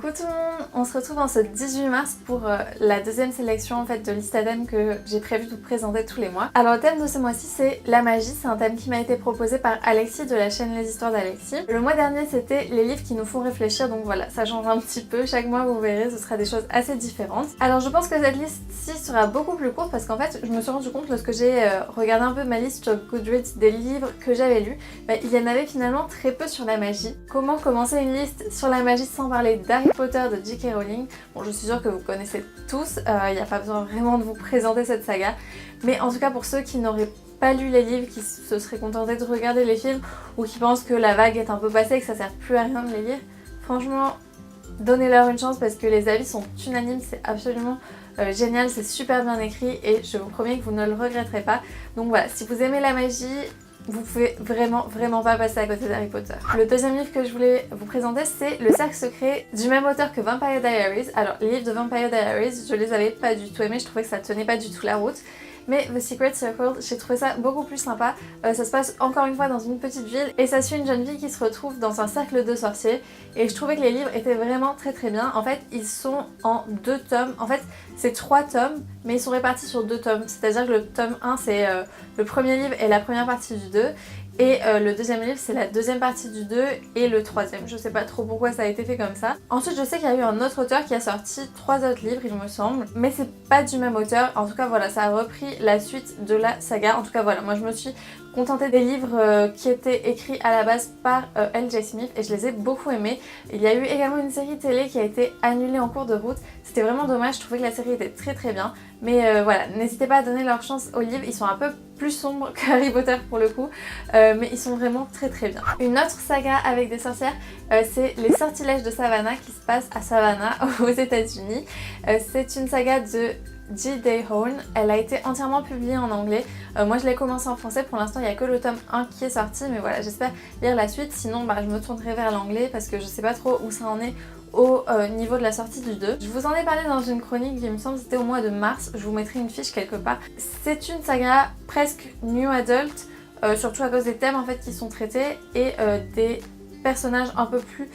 Coucou tout le monde, on se retrouve en ce 18 mars pour la deuxième sélection en fait de liste à thème que j'ai prévu de vous présenter tous les mois. Alors le thème de ce mois-ci c'est la magie, c'est un thème qui m'a été proposé par Alexis de la chaîne Les Histoires d'Alexis. Le mois dernier c'était les livres qui nous font réfléchir, donc voilà, ça change un petit peu, chaque mois vous verrez ce sera des choses assez différentes. Alors je pense que cette liste-ci sera beaucoup plus courte parce qu'en fait je me suis rendu compte lorsque j'ai regardé un peu ma liste sur Goodreads des livres que j'avais lus, il y en avait finalement très peu sur la magie. Comment commencer une liste sur la magie sans parler d'Harry Potter de J.K. Rowling? Bon, je suis sûre que vous connaissez tous, il n'y a pas besoin vraiment de vous présenter cette saga, mais en tout cas pour ceux qui n'auraient pas lu les livres, qui se seraient contentés de regarder les films ou qui pensent que la vague est un peu passée et que ça sert plus à rien de les lire, franchement donnez-leur une chance parce que les avis sont unanimes, c'est absolument génial, c'est super bien écrit et je vous promets que vous ne le regretterez pas. Donc voilà, si vous aimez la magie, vous pouvez vraiment pas passer à côté d'Harry Potter. Le deuxième livre que je voulais vous présenter c'est Le Cercle Secret du même auteur que Vampire Diaries. Alors les livres de Vampire Diaries je les avais pas du tout aimés, je trouvais que ça tenait pas du tout la route. Mais The Secret Circle, j'ai trouvé ça beaucoup plus sympa. Ça se passe encore une fois dans une petite ville et ça suit une jeune fille qui se retrouve dans un cercle de sorciers. Et je trouvais que les livres étaient vraiment très bien. En fait, ils sont en 2 tomes. En fait, c'est 3 tomes, mais ils sont répartis sur 2 tomes. C'est-à-dire que le tome 1, c'est le premier livre et la première partie du 2. Et le deuxième livre c'est la deuxième partie du 2 et le troisième. Je sais pas trop pourquoi ça a été fait comme ça. Ensuite je sais qu'il y a eu un autre auteur qui a sorti 3 autres livres il me semble. Mais c'est pas du même auteur. En tout cas voilà, ça a repris la suite de la saga. En tout cas voilà, moi je me suis contentée des livres qui étaient écrits à la base par L.J. Smith et je les ai beaucoup aimés. Il y a eu également une série télé qui a été annulée en cours de route. C'était vraiment dommage, je trouvais que la série était très bien. Mais voilà, n'hésitez pas à donner leur chance aux livres, ils sont un peu plus sombres que Harry Potter pour le coup, mais ils sont vraiment très bien. Une autre saga avec des sorcières, c'est Les Sortilèges de Savannah qui se passe à Savannah aux États-Unis. C'est une saga de J.D. Hone, elle a été entièrement publiée en anglais. Moi je l'ai commencé en français, pour l'instant il n'y a que le tome 1 qui est sorti, mais voilà, j'espère lire la suite, sinon je me tournerai vers l'anglais parce que je sais pas trop où ça en est au niveau de la sortie du 2. Je vous en ai parlé dans une chronique, il me semble c'était au mois de mars, je vous mettrai une fiche quelque part. C'est une saga presque new adult, surtout à cause des thèmes en fait qui sont traités et des personnages un peu plus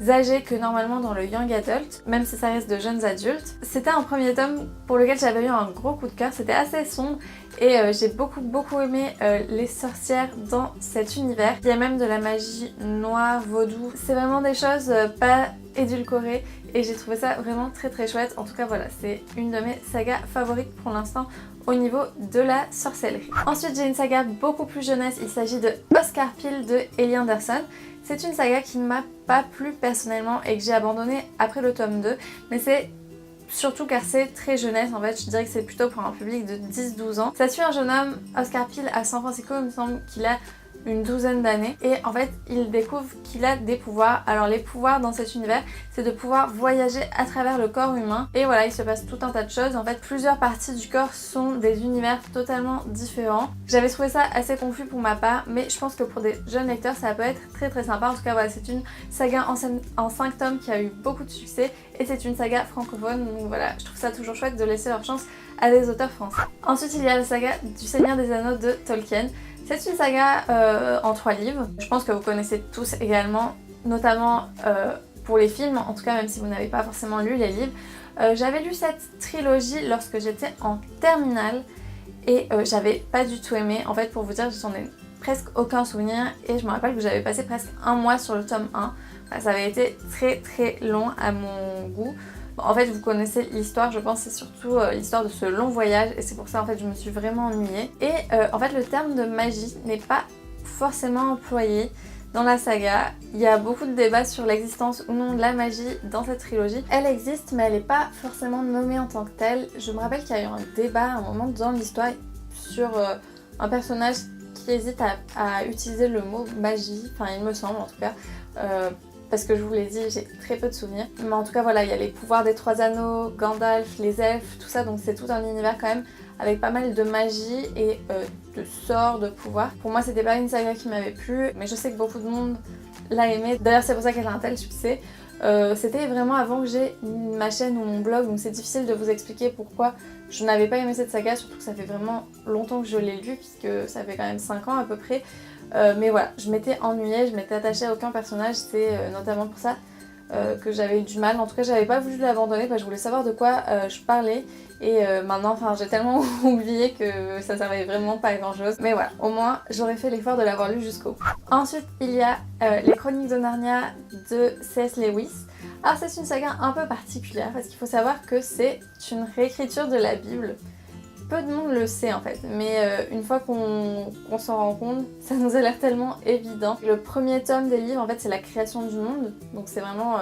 âgés que normalement dans le young adult, même si ça reste de jeunes adultes. C'était un premier tome pour lequel j'avais eu un gros coup de cœur, c'était assez sombre et j'ai beaucoup aimé les sorcières dans cet univers. Il y a même de la magie noire, vaudou, c'est vraiment des choses pas édulcorées et j'ai trouvé ça vraiment très chouette. En tout cas voilà, c'est une de mes sagas favorites pour l'instant au niveau de la sorcellerie. Ensuite j'ai une saga beaucoup plus jeunesse, il s'agit de Oscar Peel de Ellie Anderson. C'est une saga qui ne m'a pas plu personnellement et que j'ai abandonné après le tome 2, mais c'est surtout car c'est très jeunesse en fait, je dirais que c'est plutôt pour un public de 10-12 ans. Ça suit un jeune homme, Oscar Peel, à San Francisco, il me semble qu'il a une douzaine d'années et en fait il découvre qu'il a des pouvoirs. Alors les pouvoirs dans cet univers c'est de pouvoir voyager à travers le corps humain et voilà, il se passe tout un tas de choses. En fait plusieurs parties du corps sont des univers totalement différents. J'avais trouvé ça assez confus pour ma part, mais je pense que pour des jeunes lecteurs ça peut être très sympa. En tout cas voilà, c'est une saga en 5 tomes qui a eu beaucoup de succès et c'est une saga francophone, donc voilà, je trouve ça toujours chouette de laisser leur chance à des auteurs français. Ensuite il y a la saga du Seigneur des Anneaux de Tolkien. C'est une saga en 3 livres, je pense que vous connaissez tous également, notamment pour les films, en tout cas même si vous n'avez pas forcément lu les livres. J'avais lu cette trilogie lorsque j'étais en terminale et j'avais pas du tout aimé. En fait pour vous dire, j'en ai presque aucun souvenir et je me rappelle que j'avais passé presque un mois sur le tome 1. Ça avait été très long à mon goût. En fait vous connaissez l'histoire, je pense c'est surtout l'histoire de ce long voyage et c'est pour ça en fait je me suis vraiment ennuyée. Et en fait le terme de magie n'est pas forcément employé dans la saga. Il y a beaucoup de débats sur l'existence ou non de la magie dans cette trilogie. Elle existe mais elle n'est pas forcément nommée en tant que telle. Je me rappelle qu'il y a eu un débat à un moment dans l'histoire sur un personnage qui hésite à utiliser le mot magie, enfin il me semble en tout cas. Parce que je vous l'ai dit, j'ai très peu de souvenirs. Mais en tout cas voilà, il y a les pouvoirs des 3 anneaux, Gandalf, les elfes, tout ça. Donc c'est tout un univers quand même avec pas mal de magie et de sorts, de pouvoirs. Pour moi c'était pas une saga qui m'avait plu, mais je sais que beaucoup de monde l'a aimée. D'ailleurs c'est pour ça qu'elle a un tel succès. C'était vraiment avant que j'ai ma chaîne ou mon blog, donc c'est difficile de vous expliquer pourquoi je n'avais pas aimé cette saga, surtout que ça fait vraiment longtemps que je l'ai lue, puisque ça fait quand même 5 ans à peu près. Mais voilà, je m'étais ennuyée, je m'étais attachée à aucun personnage, c'est notamment pour ça que j'avais eu du mal. En tout cas, j'avais pas voulu l'abandonner parce que je voulais savoir de quoi je parlais. Et maintenant, enfin, j'ai tellement oublié que ça servait vraiment pas à grand chose. Mais voilà, au moins, j'aurais fait l'effort de l'avoir lu jusqu'au bout. Ensuite, il y a Les Chroniques de Narnia de C.S. Lewis. Alors c'est une saga un peu particulière parce qu'il faut savoir que c'est une réécriture de la Bible. Peu de monde le sait en fait, mais une fois qu'on s'en rend compte, ça nous a l'air tellement évident. Le premier tome des livres, en fait, c'est la création du monde, donc c'est vraiment...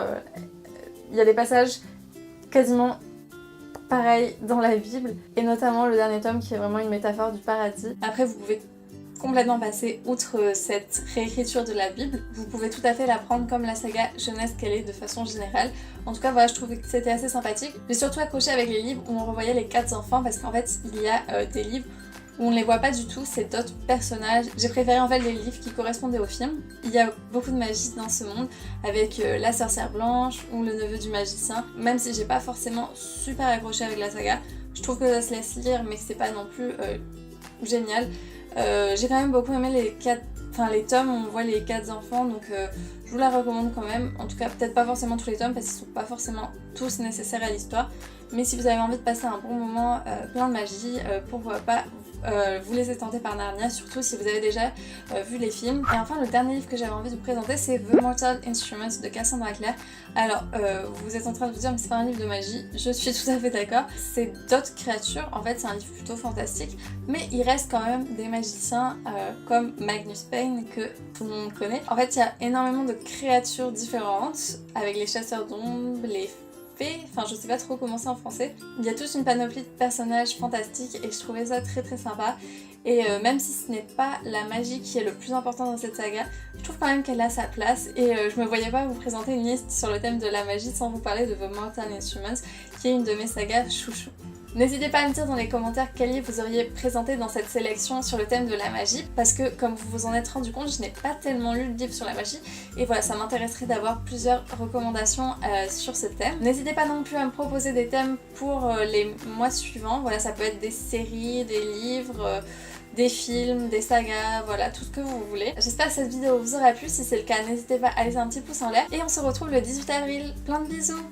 Il y a des passages quasiment pareils dans la Bible, et notamment le dernier tome qui est vraiment une métaphore du paradis. Après, vous pouvez complètement passer outre cette réécriture de la Bible. Vous pouvez tout à fait la prendre comme la saga jeunesse qu'elle est de façon générale. En tout cas, voilà, je trouvais que c'était assez sympathique. J'ai surtout accroché avec les livres où on revoyait les 4 enfants parce qu'en fait, il y a des livres où on ne les voit pas du tout, c'est d'autres personnages. J'ai préféré en fait les livres qui correspondaient au film. Il y a beaucoup de magie dans ce monde, avec la sorcière blanche ou le neveu du magicien. Même si j'ai pas forcément super accroché avec la saga, je trouve que ça se laisse lire, mais que c'est pas non plus génial. J'ai quand même beaucoup aimé les tomes où on voit les 4 enfants, donc je vous la recommande quand même. En tout cas, peut-être pas forcément tous les tomes parce qu'ils sont pas forcément tous nécessaires à l'histoire. Mais si vous avez envie de passer un bon moment plein de magie, pourquoi pas vous laisser tenter par Narnia, surtout si vous avez déjà vu les films. Et enfin, le dernier livre que j'avais envie de vous présenter, c'est The Mortal Instruments de Cassandra Clare. Alors, vous êtes en train de vous dire, mais c'est pas un livre de magie. Je suis tout à fait d'accord. C'est d'autres créatures. En fait, c'est un livre plutôt fantastique, mais il reste quand même des magiciens comme Magnus Payne que tout le monde connaît. En fait, il y a énormément de créatures différentes avec les chasseurs d'ombres, les enfin je sais pas trop comment c'est en français. Il y a toute une panoplie de personnages fantastiques et je trouvais ça très sympa. Et même si ce n'est pas la magie qui est le plus important dans cette saga, je trouve quand même qu'elle a sa place et je me voyais pas vous présenter une liste sur le thème de la magie sans vous parler de The Mortal Instruments qui est une de mes sagas chouchou. N'hésitez pas à me dire dans les commentaires quel livre vous auriez présenté dans cette sélection sur le thème de la magie, parce que comme vous vous en êtes rendu compte, je n'ai pas tellement lu de livres sur la magie, et voilà, ça m'intéresserait d'avoir plusieurs recommandations sur ce thème. N'hésitez pas non plus à me proposer des thèmes pour les mois suivants, voilà, ça peut être des séries, des livres... des films, des sagas, voilà, tout ce que vous voulez. J'espère que cette vidéo vous aura plu, si c'est le cas, n'hésitez pas à laisser un petit pouce en l'air, et on se retrouve le 18 avril. Plein de bisous!